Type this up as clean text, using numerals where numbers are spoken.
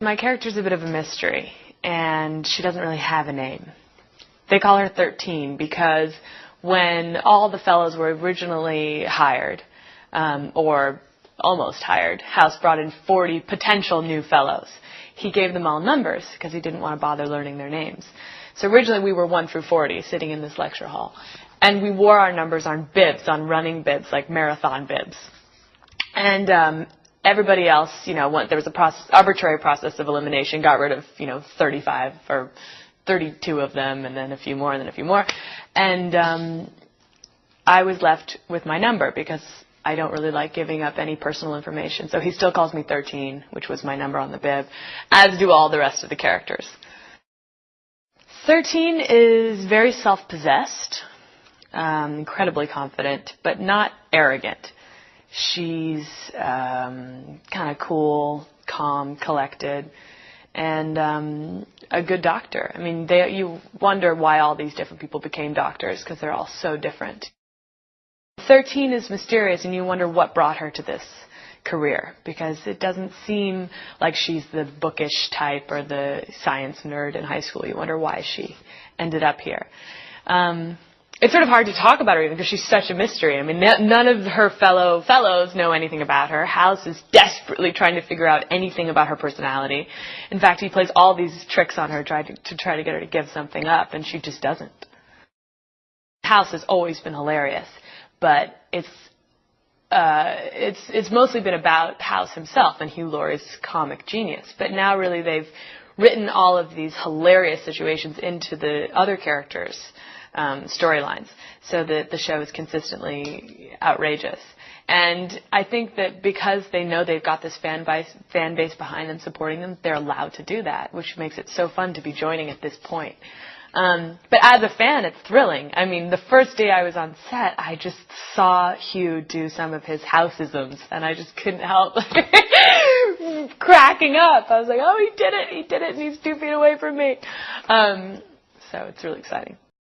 My character's a bit of a mystery, and she doesn't really have a name. They call her 13 because when all the fellows were originally hired, or almost hired, House brought in 40 potential new fellows. He gave them all numbers because he didn't want to bother learning their names. So originally we were 1 through 40 sitting in this lecture hall. And we wore our numbers on bibs, on running bibs, like marathon bibs. And everybody else, there was a arbitrary process of elimination, got rid of, 35 or 32 of them, and then a few more, and then a few more. And I was left with my number because I don't really like giving up any personal information. So he still calls me 13, which was my number on the bib, as do all the rest of the characters. 13 is very self-possessed, incredibly confident, but not arrogant. She's kind of cool, calm, collected, and a good doctor. I mean, you wonder why all these different people became doctors, because they're all so different. 13 is mysterious, and you wonder what brought her to this career, because it doesn't seem like she's the bookish type or the science nerd in high school. You wonder why she ended up here. It's sort of hard to talk about her even because she's such a mystery. I mean, none of her fellows know anything about her. House is desperately trying to figure out anything about her personality. In fact, he plays all these tricks on her to try to get her to give something up, and she just doesn't. House has always been hilarious, but it's mostly been about House himself and Hugh Laurie's comic genius. But now really they've written all of these hilarious situations into the other characters' storylines, so that the show is consistently outrageous. And I think that because they know they've got this fan base behind them supporting them, they're allowed to do that, which makes it so fun to be joining at this point. But as a fan, it's thrilling. I mean, the first day I was on set, I just saw Hugh do some of his House-isms, and I just couldn't help cracking up. I was like, oh, he did it, and he's 2 feet away from me. So it's really exciting.